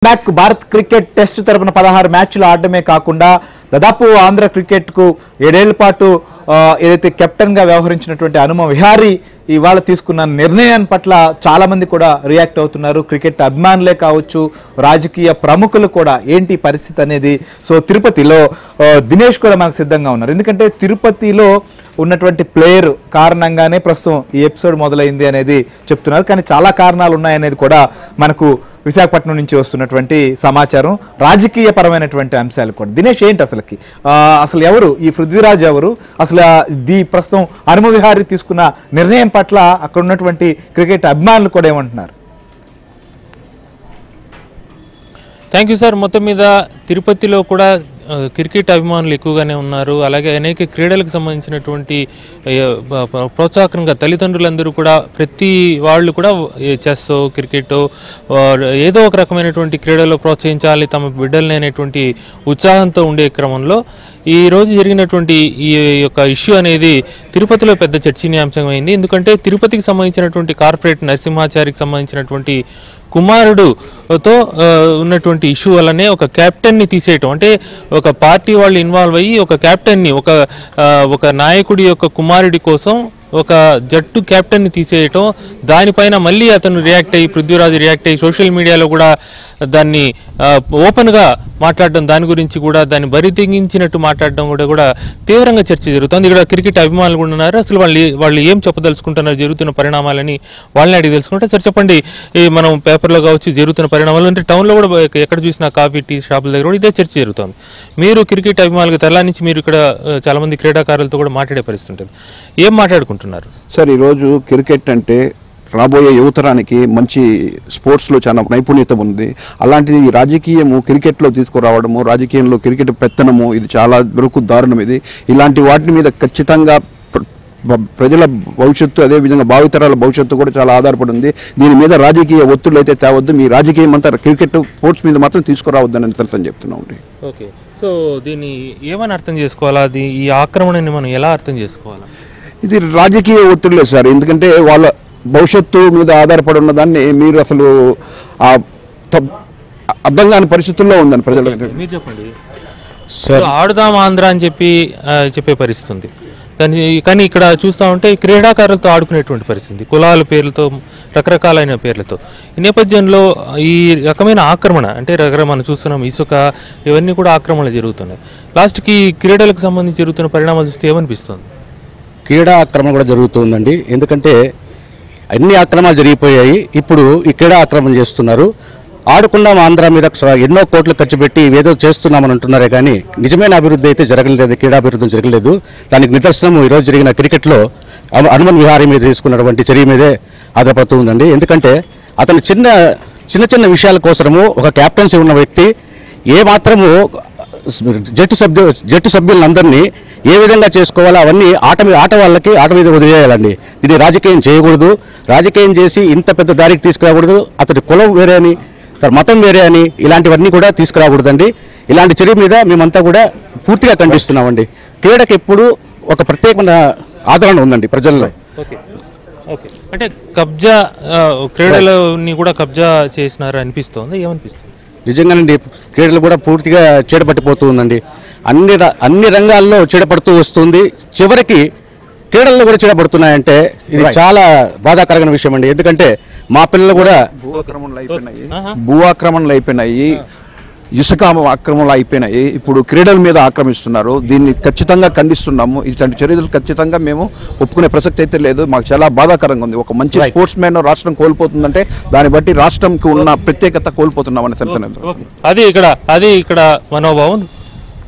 Back Bharat cricket test తరపున 16 మ్యాచ్లు ఆడడమే కాకుండా దాదాపు ఆంధ్ర క్రికెట్ కు 7 ఏళ్ల పాటు ఏదైతే కెప్టెన్ గా వ్యవహరించినటువంటి హనుమ విహారీ ఇవాళ తీసుకున్న నిర్ణయం పట్ల చాలా మంది కూడా రియాక్ట్ అవుతున్నారు. క్రికెట్ అభిమానులే కావచ్చు, రాజకీయ ప్రముఖులు కూడా ఏంటి పరిస్థితి అనేది. సో తిరుపతిలో దినేష్ కూడా మనకు సిద్ధంగా ఉన్నారు. ఎందుకంటే తిరుపతిలో ఉన్నటువంటి ప్లేయర్ కారణంగానే ప్రస్తుతం ఈ ఎపిసోడ్ మొదలైంది అనేది చెప్తున్నారు. కానీ చాలా కారణాలు ఉన్నాయనేది కూడా మనకు విశాఖపట్నం నుంచి వస్తున్నటువంటి సమాచారం. రాజకీయ పరమైనటువంటి అంశాలు కూడా. దినేష్ ఏంటి అసలు ఎవరు ఈ పృథ్వీరాజ్, ఎవరు అసలు ప్రస్తుతం హనుమ విహారీ తీసుకున్న నిర్ణయం పట్ల అక్కడ ఉన్నటువంటి క్రికెట్ అభిమానులు కూడా ఏమంటున్నారు? Thank you sir. మొత్తం మీద తిరుపతిలో కూడా క్రికెట్ అభిమానులు ఎక్కువగానే ఉన్నారు. అలాగే అనేక క్రీడలకు సంబంధించినటువంటి ప్రోత్సాహకంగా తల్లిదండ్రులందరూ కూడా ప్రతి వాళ్ళు కూడా చెస్, క్రికెట్ ఏదో ఒక రకమైనటువంటి క్రీడలో ప్రోత్సహించాలి తమ బిడ్డల్ని అనేటువంటి ఉత్సాహంతో ఉండే క్రమంలో ఈ రోజు జరిగినటువంటి ఈ యొక్క ఇష్యూ అనేది తిరుపతిలో పెద్ద చర్చనీయాంశమైంది. ఎందుకంటే తిరుపతికి సంబంధించినటువంటి కార్పొరేట్ నరసింహాచారికి సంబంధించినటువంటి కుమారుడుతో ఉన్నటువంటి ఇష్యూ వల్లనే ఒక కెప్టెన్ని తీసేయటం, అంటే ఒక పార్టీ వాళ్ళు ఇన్వాల్వ్ అయ్యి ఒక కెప్టెన్ని ఒక నాయకుడి యొక్క కుమారుడి కోసం ఒక జట్టు కెప్టెన్ని తీసేయటం, దానిపైన మళ్ళీ అతను రియాక్ట్ అయ్యి పృథ్వీరాజ్ రియాక్ట్ అయ్యి సోషల్ మీడియాలో కూడా దాన్ని ఓపెన్గా మాట్లాడడం, దాని గురించి కూడా దాన్ని బరితెగించినట్టు మాట్లాడడం కూడా తీవ్రంగా చర్చ జరుగుతుంది. ఇక్కడ క్రికెట్ అభిమానులు కూడా ఉన్నారు. అసలు వాళ్ళు ఏం చెప్పదలుచుకుంటున్నారు జరుగుతున్న పరిణామాలని వాళ్ళని అడిగి తెలుసుకుంటే, సార్ చెప్పండి, మనం పేపర్లో కావచ్చు జరుగుతున్న పరిణామాలు అంటే టౌన్లో కూడా ఎక్కడ చూసినా కాఫీ టీ షాపుల దగ్గర కూడా ఇదే చర్చ జరుగుతుంది. మీరు క్రికెట్ అభిమానులకు తెల్లా నుంచి మీరు ఇక్కడ చాలామంది క్రీడాకారులతో కూడా మాట్లాడే పరిస్థితి ఉంటుంది. ఏం మాట్లాడుకుంటున్నారు సార్? ఈరోజు క్రికెట్ అంటే రాబోయే యువతరానికి మంచి స్పోర్ట్స్లో చాలా నైపుణ్యత ఉంది. అలాంటిది రాజకీయము క్రికెట్లో తీసుకురావడము, రాజకీయంలో క్రికెట్ పెత్తనము, ఇది చాలా వరకు దారుణం. ఇలాంటి వాటి మీద ఖచ్చితంగా ప్రజల భవిష్యత్తు, అదేవిధంగా భావితరాల భవిష్యత్తు కూడా చాలా ఆధారపడి ఉంది. దీని మీద రాజకీయ ఒత్తిళ్ళు అయితే తేవద్దు. మీ రాజకీయం అంతా క్రికెట్ స్పోర్ట్స్ మీద మాత్రం తీసుకురావద్దని తెలుసని చెప్తున్నాం. ఓకే, సో దీన్ని ఏమని అర్థం చేసుకోవాలా? ఈ ఆక్రమణని మనం ఎలా అర్థం చేసుకోవాలా? ఇది రాజకీయ ఒత్తిడిలే సార్. ఎందుకంటే వాళ్ళ భవిష్యత్తు మీద ఆధారపడి ఉన్న దాన్ని మీరు అసలు అర్థం కాని పరిస్థితుల్లో ఉందని ప్రజలకు. మీరు చెప్పండి సార్. ఆడుదాం ఆంధ్ర అని చెప్పే పరిస్థితి ఉంది. కానీ ఇక్కడ చూస్తూ ఉంటే క్రీడాకారులతో ఆడుకునేటువంటి పరిస్థితి, కులాల పేర్లతో, రకరకాలైన పేర్లతో. ఈ నేపథ్యంలో ఈ రకమైన ఆక్రమణ అంటే మనం చూస్తున్నాం, ఇసుక ఇవన్నీ కూడా ఆక్రమణలు జరుగుతున్నాయి. లాస్ట్కి క్రీడలకు సంబంధించి జరుగుతున్న పరిణామాలు చూస్తే ఏమనిపిస్తుంది? క్రీడా ఆక్రమణ కూడా జరుగుతుందండి. ఎందుకంటే అన్ని ఆక్రమణలు జరిగిపోయాయి. ఇప్పుడు ఈ క్రీడా ఆక్రమణ చేస్తున్నారు. ఆడుకున్నాం ఆంధ్ర మీద ఎన్నో కోట్లు ఖర్చు పెట్టి ఏదో చేస్తున్నామని అంటున్నారే కానీ నిజమైన అభివృద్ధి అయితే జరగలేదు, క్రీడాభివృద్ధి జరగలేదు. దానికి నిదర్శనం ఈరోజు జరిగిన క్రికెట్లో హనుమ విహారీ మీద తీసుకున్నటువంటి చర్య మీదే ఆధారపడుతూ ఉందండి. ఎందుకంటే అతను చిన్న విషయాల కోసము ఒక క్యాప్టెన్సీ ఉన్న వ్యక్తి ఏమాత్రము జట్టు సభ్యులందరినీ ఏ విధంగా చేసుకోవాలో అవన్నీ ఆట వాళ్ళకి ఆట మీద వదిలేయాలండి. దీన్ని రాజకీయం చేయకూడదు. రాజకీయం చేసి ఇంత పెద్ద దారికి తీసుకురాకూడదు. అతడి కులం వేరే అని, మతం వేరే అని ఇలాంటివన్నీ కూడా తీసుకురాకూడదండి. ఇలాంటి చర్య మీద మేమంతా కూడా పూర్తిగా ఖండిస్తున్నామండి. క్రీడకి ఎప్పుడు ఒక ప్రత్యేకమైన ఆదరణ ఉందండి ప్రజల్లో. అంటే కబ్జా క్రీడలని కూడా కబ్జా చేసినారు అనిపిస్తోంది. ఏమనిపిస్తుంది? నిజంగానండి, క్రీడలు కూడా పూర్తిగా చీడపట్టిపోతూ ఉందండి. అన్ని రంగాల్లో చీడపడుతూ వస్తుంది. చివరికి క్రీడల్లో కూడా చీడపడుతున్నాయంటే ఇది చాలా బాధాకరమైన విషయం అండి. ఎందుకంటే మా పిల్లలు కూడా భూ ఆక్రమణలు అయిపోయినాయి, ఇసుక ఆక్రమణలు అయిపోయినాయి. ఇప్పుడు క్రీడల మీద ఆక్రమిస్తున్నారు. దీన్ని ఖచ్చితంగా ఖండిస్తున్నాము. ఇలాంటి చర్యలు ఖచ్చితంగా మేము ఒప్పుకునే ప్రసక్తి అయితే లేదు. మాకు చాలా బాధాకరంగా ఉంది. ఒక మంచి స్పోర్ట్స్ మ్యాన్ రాష్ట్రం కోల్పోతుందంటే దాన్ని బట్టి రాష్ట్రంకి ఉన్న ప్రత్యేకత కోల్పోతున్నామని తెలుసు. అది ఇక్కడ మనోభావం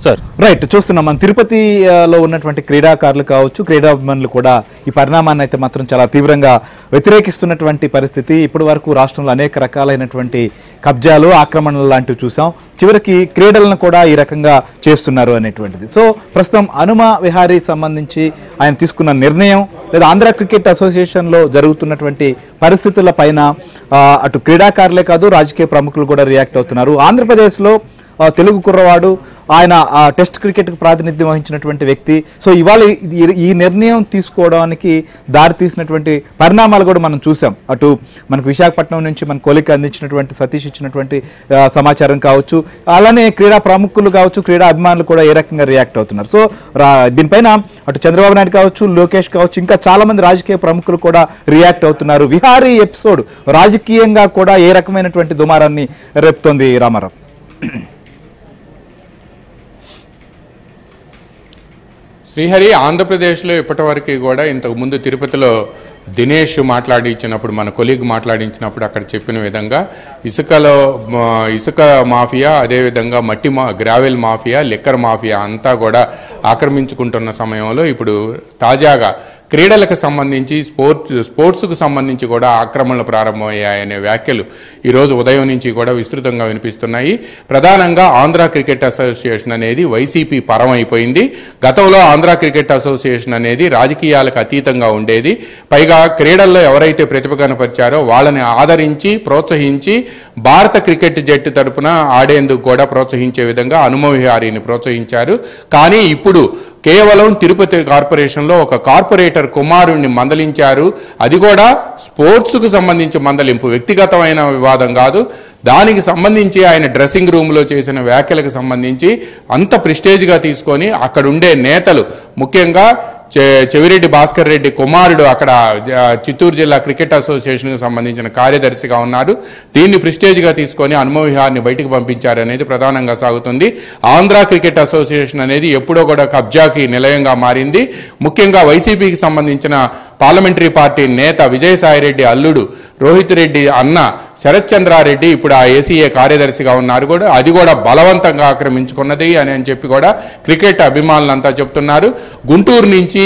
సార్. రైట్, చూస్తున్నాం మనం తిరుపతిలో ఉన్నటువంటి క్రీడాకారులు కావచ్చు, క్రీడాభిమానులు కూడా ఈ పరిణామాన్ని అయితే మాత్రం చాలా తీవ్రంగా వ్యతిరేకిస్తున్నటువంటి పరిస్థితి. ఇప్పటి వరకు రాష్ట్రంలో అనేక రకాలైనటువంటి కబ్జాలు, ఆక్రమణలు లాంటివి చూసాం. చివరికి క్రీడలను కూడా ఈ రకంగా చేస్తున్నారు అనేటువంటిది. సో ప్రస్తుతం హనుమ విహారీ సంబంధించి ఆయన తీసుకున్న నిర్ణయం లేదా ఆంధ్ర క్రికెట్ అసోసియేషన్లో జరుగుతున్నటువంటి పరిస్థితుల పైన అటు క్రీడాకారులే కాదు రాజకీయ ప్రముఖులు కూడా రియాక్ట్ అవుతున్నారు. ఆంధ్రప్రదేశ్లో తెలుగు కుర్రవాడు, ఆయన టెస్ట్ క్రికెట్కు ప్రాతినిధ్యం వహించినటువంటి వ్యక్తి. సో ఇవాళ ఈ నిర్ణయం తీసుకోవడానికి దారి తీసినటువంటి పరిణామాలు కూడా మనం చూసాం. అటు మనకు విశాఖపట్నం నుంచి మన కోలిక అందించినటువంటి సతీష్ ఇచ్చినటువంటి సమాచారం కావచ్చు, అలానే క్రీడా ప్రముఖులు కావచ్చు, క్రీడా అభిమానులు కూడా ఏ రకంగా రియాక్ట్ అవుతున్నారు. సో దీనిపైన అటు చంద్రబాబు నాయుడు కావచ్చు, లోకేష్ కావచ్చు, ఇంకా చాలా మంది రాజకీయ ప్రముఖులు కూడా రియాక్ట్ అవుతున్నారు. విహారీ ఎపిసోడ్ రాజకీయంగా కూడా ఏ రకమైనటువంటి దుమారాన్ని రేపుతోంది రామారావు? శ్రీహరి, ఆంధ్రప్రదేశ్లో ఇప్పటివరకు కూడా ఇంతకుముందు తిరుపతిలో దినేష్ మాట్లాడించినప్పుడు, మన కొలీగ్ మాట్లాడించినప్పుడు అక్కడ చెప్పిన విధంగా ఇసుక మాఫియా, అదేవిధంగా గ్రావెల్ మాఫియా, లిక్కర్ మాఫియా అంతా కూడా ఆక్రమించుకుంటున్న సమయంలో ఇప్పుడు తాజాగా క్రీడలకు సంబంధించి స్పోర్ట్స్కు సంబంధించి కూడా ఆక్రమణలు ప్రారంభమయ్యాయనే వ్యాఖ్యలు ఈరోజు ఉదయం నుంచి కూడా విస్తృతంగా వినిపిస్తున్నాయి. ప్రధానంగా ఆంధ్ర క్రికెట్ అసోసియేషన్ అనేది వైసీపీ పరమైపోయింది. గతంలో ఆంధ్ర క్రికెట్ అసోసియేషన్ అనేది రాజకీయాలకు అతీతంగా ఉండేది. పైగా క్రీడల్లో ఎవరైతే ప్రతిభ కనపరిచారో వాళ్ళని ఆదరించి ప్రోత్సహించి భారత క్రికెట్ జట్టు తరపున ఆడేందుకు కూడా ప్రోత్సహించే విధంగా హనుమ విహారీని ప్రోత్సహించారు. కానీ ఇప్పుడు కేవలం తిరుపతి కార్పొరేషన్లో ఒక కార్పొరేటర్ కుమారుణ్ణి మందలించారు. అది కూడా స్పోర్ట్స్కు సంబంధించి మందలింపు, వ్యక్తిగతమైన వివాదం కాదు. దానికి సంబంధించి ఆయన డ్రెస్సింగ్ రూమ్లో చేసిన వ్యాఖ్యలకు సంబంధించి అంత ప్రిస్టేజ్గా తీసుకొని అక్కడుండే నేతలు, ముఖ్యంగా చెవిరెడ్డి భాస్కర్ రెడ్డి కుమారుడు అక్కడ చిత్తూరు జిల్లా క్రికెట్ అసోసియేషన్కి సంబంధించిన కార్యదర్శిగా ఉన్నారు. దీన్ని ప్రిస్టేజ్గా తీసుకొని హనుమ విహార్ని బయటకు పంపించారనేది ప్రధానంగా సాగుతుంది. ఆంధ్ర క్రికెట్ అసోసియేషన్ అనేది ఎప్పుడో కూడా కబ్జాకి నిలయంగా మారింది. ముఖ్యంగా వైసీపీకి సంబంధించిన పార్లమెంటరీ పార్టీ నేత విజయసాయిరెడ్డి అల్లుడు రోహిత్ రెడ్డి అన్న శరత్ చంద్రారెడ్డి ఇప్పుడు ఆ ఏసీఏ కార్యదర్శిగా ఉన్నారు. కూడా అది కూడా బలవంతంగా ఆక్రమించుకున్నది అని చెప్పి కూడా క్రికెట్ అభిమానులంతా చెప్తున్నారు. గుంటూరు నుంచి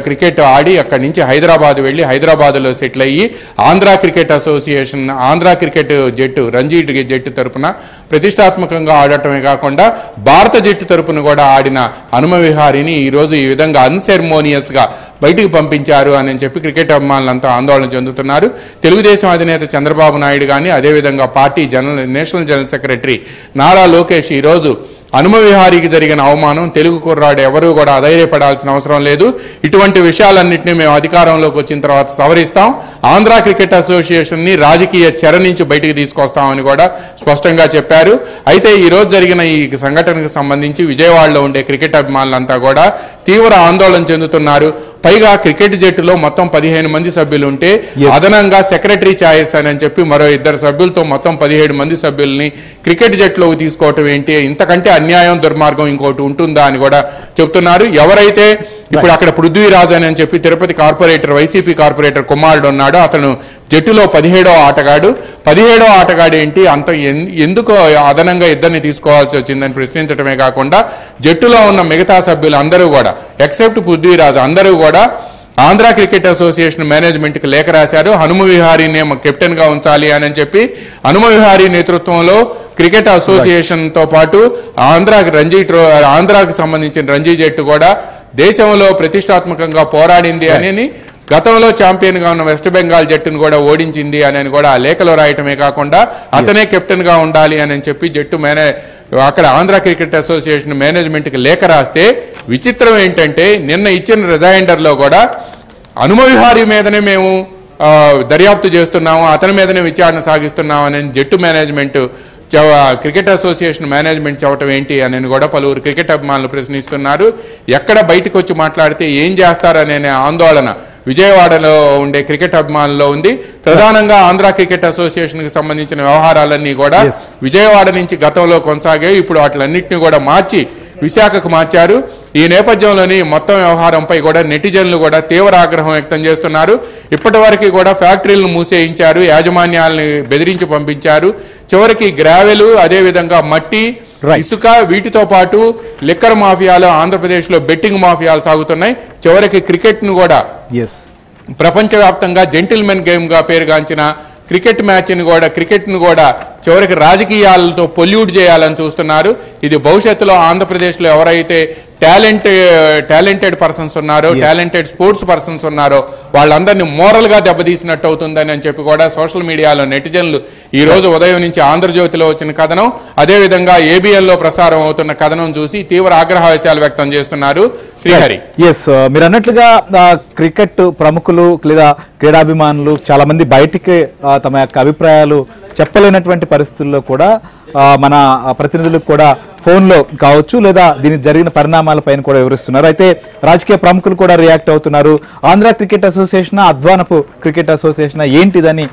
క్రికెట్ ఆడి అక్కడి నుంచి హైదరాబాద్ వెళ్ళి హైదరాబాద్లో సెటిల్ అయ్యి Andhra cricket association, Andhra cricket జట్టు, రంజీ జట్టు తరపున ప్రతిష్టాత్మకంగా ఆడటమే కాకుండా భారత జట్టు తరపున కూడా ఆడిన హనుమ విహారీని ఈరోజు ఈ విధంగా అన్సెరమోనియస్గా బయటికి పంపించారు అని చెప్పి క్రికెట్ అభిమానులంతా ఆందోళన చెందుతున్నారు. తెలుగుదేశం అధినేత చంద్రబాబు నాయుడు కానీ, అదేవిధంగా party national general secretary Nara Lokesh ఈరోజు హనుమ విహారీకి జరిగిన అవమానం, తెలుగు కుర్రాడు ఎవరూ కూడా అధైర్యపడాల్సిన అవసరం లేదు, ఇటువంటి విషయాలన్నింటినీ మేము అధికారంలోకి వచ్చిన తర్వాత సవరిస్తాం, ఆంధ్ర క్రికెట్ అసోసియేషన్ని రాజకీయ చెర నుంచి బయటికి తీసుకొస్తామని కూడా స్పష్టంగా చెప్పారు. అయితే ఈరోజు జరిగిన ఈ సంఘటనకు సంబంధించి విజయవాడలో ఉండే క్రికెట్ అభిమానులంతా కూడా తీవ్ర ఆందోళన చెందుతున్నారు. పైగా క్రికెట్ జట్టులో మొత్తం 15 మంది సభ్యులు ఉంటే అదనంగా సెక్రటరీ ఛాయిస్ అని చెప్పి మరో 2 సభ్యులతో మొత్తం 17 మంది సభ్యుల్ని క్రికెట్ జట్టులోకి తీసుకోవటం ఏంటి, ఇంతకంటే అన్యాయం, దుర్మార్గం ఇంకోటి ఉంటుందా అని కూడా చెప్తున్నారు. ఎవరైతే ఇప్పుడు అక్కడ పృథ్వీరాజ్ అని చెప్పి తిరుపతి కార్పొరేటర్, వైసీపీ కార్పొరేటర్ కుమారుడు ఉన్నాడు, అతను జట్టులో 17వ ఆటగాడు. 17వ ఆటగాడు ఏంటి, అంత ఎందుకు అదనంగా ఇద్దరిని తీసుకోవాల్సి వచ్చిందని ప్రశ్నించడమే కాకుండా జట్టులో ఉన్న మిగతా సభ్యులు అందరూ కూడా ఎక్సెప్ట్ పృథ్వీరాజ్ అందరూ కూడా ఆంధ్ర క్రికెట్ అసోసియేషన్ మేనేజ్మెంట్కి లేఖ రాశారు. హనుమ విహారీని కెప్టెన్ గా ఉంచాలి అని చెప్పి హనుమ విహారీ నేతృత్వంలో క్రికెట్ అసోసియేషన్తో పాటు ఆంధ్రాకి సంబంధించిన రంజీ జట్టు కూడా దేశంలో ప్రతిష్టాత్మకంగా పోరాడింది అని, గతంలో ఛాంపియన్ గా ఉన్న వెస్ట్ బెంగాల్ జట్టును కూడా ఓడించింది అని కూడా ఆ లేఖలో రాయటమే కాకుండా అతనే కెప్టెన్ గా ఉండాలి అని చెప్పి జట్టు అక్కడ ఆంధ్ర క్రికెట్ అసోసియేషన్ మేనేజ్మెంట్కి లేఖ రాస్తే, విచిత్రం ఏంటంటే నిన్న ఇచ్చిన రిజైండర్లో కూడా హనుమ విహారీ మీదనే మేము దర్యాప్తు చేస్తున్నాము, అతని మీదనే విచారణ సాగిస్తున్నాము అని జట్టు మేనేజ్మెంట్, క్రికెట్ అసోసియేషన్ మేనేజ్మెంట్ చెప్పటం ఏంటి అని కూడా పలువురు క్రికెట్ అభిమానులు ప్రశ్నిస్తున్నారు. ఎక్కడ బయటకు వచ్చి మాట్లాడితే ఏం చేస్తారనే ఆందోళన విజయవాడలో ఉండే క్రికెట్ అభిమానుల్లో ఉంది. ప్రధానంగా ఆంధ్ర క్రికెట్ అసోసియేషన్ కి సంబంధించిన వ్యవహారాలన్నీ కూడా విజయవాడ నుంచి గతంలో కొనసాగాయి. ఇప్పుడు వాటిలన్నింటినీ కూడా మార్చి విశాఖకు మార్చారు. ఈ నేపథ్యంలోని మొత్తం వ్యవహారంపై కూడా నెటిజన్లు కూడా తీవ్ర ఆగ్రహం వ్యక్తం చేస్తున్నారు. ఇప్పటి వరకు కూడా ఫ్యాక్టరీలను మూసేయించారు, యాజమాన్యాలని బెదిరించి పంపించారు. చివరికి గ్రావెలు, అదేవిధంగా మట్టి, ఇసుక, వీటితో పాటు లిక్కర్ మాఫియాలు, ఆంధ్రప్రదేశ్లో బెట్టింగ్ మాఫియాలు సాగుతున్నాయి. చివరికి క్రికెట్ను కూడా ప్రపంచవ్యాప్తంగా జెంటిల్మెన్ గేమ్గా పేరుగాంచిన క్రికెట్ను కూడా చివరికి రాజకీయాలతో పొల్యూట్ చేయాలని చూస్తున్నారు. ఇది భవిష్యత్తులో ఆంధ్రప్రదేశ్లో ఎవరైతే టాలెంటెడ్ పర్సన్స్ ఉన్నారో, టాలెంటెడ్ స్పోర్ట్స్ పర్సన్స్ ఉన్నారో వాళ్ళందరినీ మోరల్ గా దెబ్బతీసినట్టు అవుతుందని అని చెప్పి కూడా సోషల్ మీడియాలో నెటిజన్లు ఈ రోజు ఉదయం నుంచి ఆంధ్రజ్యోతిలో వచ్చిన కథనం, అదేవిధంగా ABN లో ప్రసారం అవుతున్న కథనం చూసి తీవ్ర ఆగ్రహావేశాలు వ్యక్తం చేస్తున్నారు. శ్రీహరి, మీరు అన్నట్లుగా క్రికెట్ ప్రముఖులు లేదా క్రీడాభిమానులు చాలా మంది బయటికి తమ యొక్క అభిప్రాయాలు చెప్పలేనటువంటి పరిస్థితుల్లో కూడా మన ప్రతినిధులకు కూడా ఫోన్లో కావచ్చు లేదా దీనికి జరిగిన పరిణామాలపైన కూడా వివరిస్తున్నారు. అయితే రాజకీయ ప్రముఖులు కూడా రియాక్ట్ అవుతున్నారు. ఆంధ్ర క్రికెట్ అసోసియేషన్, అధ్వానపు క్రికెట్ అసోసియేషన్ ఏంటిదని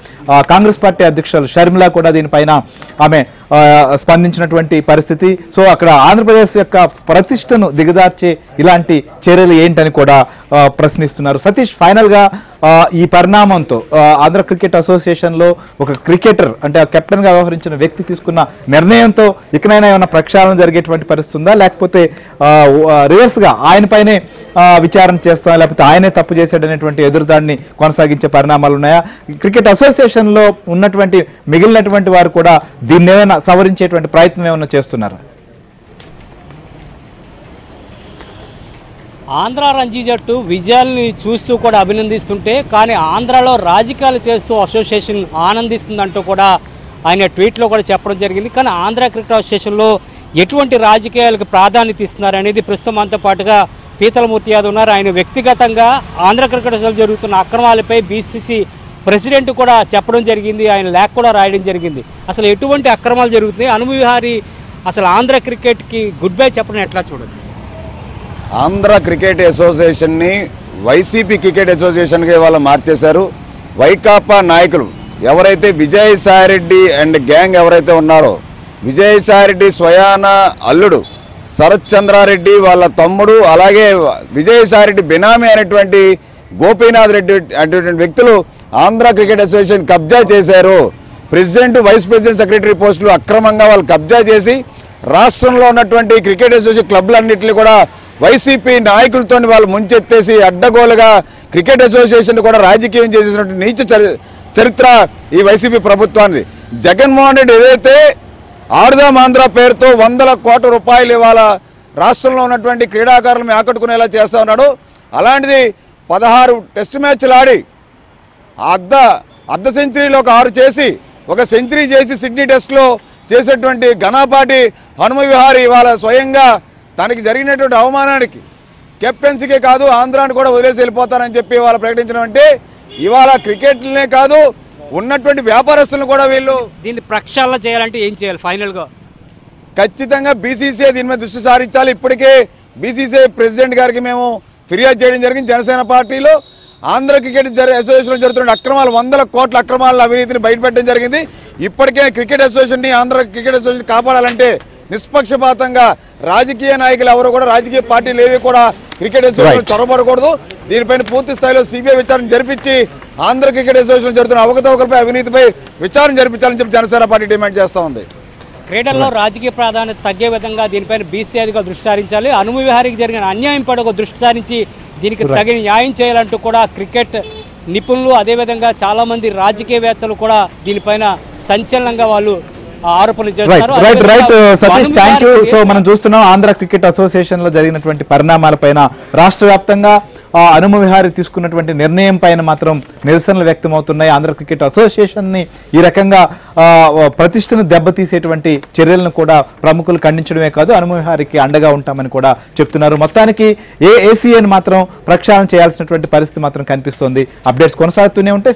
కాంగ్రెస్ పార్టీ అధ్యక్షులు షర్మిల కూడా దీనిపైన ఆమె స్పందించినటువంటి పరిస్థితి. సో అక్కడ ఆంధ్రప్రదేశ్ యొక్క ప్రతిష్టను దిగదార్చే ఇలాంటి చర్యలు ఏంటని కూడా ప్రశ్నిస్తున్నారు. సతీష్, ఫైనల్ గా ఈ పరిణామంతో ఆంధ్ర క్రికెట్ అసోసియేషన్ లో ఒక క్రికెటర్ అంటే కెప్టెన్ గా వ్యవహరించిన వ్యక్తి తీసుకున్న నిర్ణయంతో ఇకనైనా ఏమైనా ప్రక్షాళన జరిగేటువంటి పరిస్థితి ఉందా, లేకపోతే రివర్స్ గా ఆయన పైనే విచారణ చేస్తా, లేకపోతే ఆయనే తప్పు చేశాడనేటువంటి ఎదురుదాడిని కొనసాగించే పరిణామాలు ఉన్నాయా? క్రికెట్ అసోసియేషన్ లో ఉన్నటువంటి మిగిలినటువంటి వారు కూడా దీన్ని ఏమైనా సవరించేటువంటి ప్రయత్నం ఏమైనా చేస్తున్నారా? ఆంధ్ర రంజీ జట్టు విజయాల్ని చూస్తూ కూడా అభినందిస్తుంటే, కానీ ఆంధ్రాలో రాజకీయాలు చేస్తూ అసోసియేషన్ ఆనందిస్తుందంటూ కూడా ఆయన ట్వీట్లో కూడా చెప్పడం జరిగింది. కానీ ఆంధ్ర క్రికెట్ అసోసియేషన్లో ఎటువంటి రాజకీయాలకు ప్రాధాన్యత ఇస్తున్నారు అనేది ప్రస్తుతం మనతో పాటుగా పీతలమూర్తి యాదవ్ ఉన్నారు. ఆయన వ్యక్తిగతంగా ఆంధ్ర క్రికెట్ అసోసియేషన్ జరుగుతున్న అక్రమాలపై BCC ప్రెసిడెంట్ కూడా చెప్పడం జరిగింది, ఆయన లేఖ కూడా రాయడం జరిగింది. అసలు ఎటువంటి అక్రమాలు జరుగుతున్నాయి, హనుమ విహారీ అసలు ఆంధ్ర క్రికెట్కి గుడ్ బై చెప్పడం ఎట్లా చూడండి? ఆంధ్ర క్రికెట్ అసోసియేషన్ని వైసీపీ క్రికెట్ అసోసియేషన్గా ఇవాళ మార్చేశారు. వైకాపా నాయకులు ఎవరైతే విజయసాయిరెడ్డి అండ్ గ్యాంగ్ ఎవరైతే ఉన్నారో, విజయసాయిరెడ్డి స్వయాన అల్లుడు శరత్ చంద్రారెడ్డి వాళ్ళ తమ్ముడు, అలాగే విజయసాయిరెడ్డి బినామీ అనేటువంటి గోపీనాథ్ రెడ్డి అనేటువంటి వ్యక్తులు ఆంధ్ర క్రికెట్ అసోసియేషన్ కబ్జా చేశారు. ప్రెసిడెంట్, వైస్ ప్రెసిడెంట్, సెక్రటరీ పోస్టులు అక్రమంగా వాళ్ళు కబ్జా చేసి రాష్ట్రంలో ఉన్నటువంటి క్రికెట్ అసోసియేషన్ క్లబ్లన్నింటినీ కూడా వైసీపీ నాయకులతో వాళ్ళు ముంచెత్తేసి అడ్డగోలుగా క్రికెట్ అసోసియేషన్ కూడా రాజకీయం చేసేసినటువంటి నీచ చరిత్ర ఈ వైసీపీ ప్రభుత్వానికి. జగన్మోహన్ రెడ్డి ఏదైతే ఆడుదాం ఆంధ్ర పేరుతో 100 కోట్ల రూపాయలు ఇవాళ రాష్ట్రంలో ఉన్నటువంటి క్రీడాకారులను ఆకట్టుకునేలా చేస్తా ఉన్నాడు. అలాంటిది 16 టెస్ట్ మ్యాచ్లు ఆడి అర్ధ సెంచరీలో ఒక 6 చేసి ఒక సెంచరీ చేసి సిడ్నీ టెస్ట్లో చేసేటువంటి ఘనపాటి హనుమ విహారీ ఇవాళ స్వయంగా తనకి జరిగినటువంటి అవమానానికి కెప్టెన్సీకే కాదు ఆంధ్రాని కూడా వదిలేసి వెళ్ళిపోతానని చెప్పి ఇవాళ ప్రకటించడం అంటే ఇవాళ క్రికెట్లనే కాదు ఉన్నటువంటి వ్యాపారస్తులను కూడా వీళ్ళు దీన్ని ప్రక్షాళన చేయాలంటే ఏం చేయాలి ఫైనల్గా? ఖచ్చితంగా BCCI దీని మీద దృష్టి సారించాలి. ఇప్పటికే BCCI ప్రెసిడెంట్ గారికి మేము ఫిర్యాదు చేయడం జరిగింది. జనసేన పార్టీలో ఆంధ్ర క్రికెట్ అసోసియేషన్లో జరుగుతున్న అక్రమాలు 100 కోట్ల అక్రమాల అవినీతిని బయటపెట్టడం జరిగింది. ఇప్పటికే క్రికెట్ అసోసియేషన్ని ఆంధ్ర క్రికెట్ అసోసియేషన్ కాపాడాలంటే నిష్పక్షపాతంగా రాజకీయ నాయకులు ఎవరు కూడా రాజకీయ పార్టీలు ఏవి కూడా క్రికెట్ అసోసియేషన్ చొరబడకూడదు. దీనిపైన పూర్తి స్థాయిలో CBI విచారణ జరిపించి ఆంధ్ర క్రికెట్ అసోసియేషన్ జరుగుతున్న అవకతవకలపై అవినీతిపై విచారణ జరిపించాలని చెప్పి జనసేన పార్టీ డిమాండ్ చేస్తూ ఉంది. క్రీడల్లో రాజకీయ ప్రాధాన్యత తగ్గే విధంగా దీనిపైన BCCI అధికారులు దృష్టి సారించాలి. హనుమ విహారీకి జరిగిన అన్యాయం పై ఒక దృష్టి సారించి దీనికి తగిన న్యాయం చేయాలంటూ కూడా క్రికెట్ నిపుణులు అదేవిధంగా చాలా మంది రాజకీయవేత్తలు కూడా దీనిపైన సంచలనంగా వాళ్ళు ఆరోపణలు చేస్తున్నారు. Right Satish, thank you. So మనం చూస్తున్నాం ఆంధ్ర క్రికెట్ అసోసియేషన్ లో జరిగినటువంటి పరిణామాలపైన రాష్ట్ర వ్యాప్తంగా హనుమ విహారీ తీసుకున్నటువంటి నిర్ణయం పైన మాత్రం నిరసనలు వ్యక్తమవుతున్నాయి. ఆంధ్ర క్రికెట్ అసోసియేషన్ ని ఈ రకంగా ప్రతిష్టను దెబ్బతీసేటువంటి చర్యలను కూడా ప్రముఖులు ఖండించడమే కాదు హనుమ విహారీకి అండగా ఉంటామని కూడా చెప్తున్నారు. మొత్తానికి ACN మాత్రం ప్రక్షాళన చేయాల్సినటువంటి పరిస్థితి మాత్రం కనిపిస్తోంది. అప్డేట్స్ కొనసాగుతూనే ఉంటే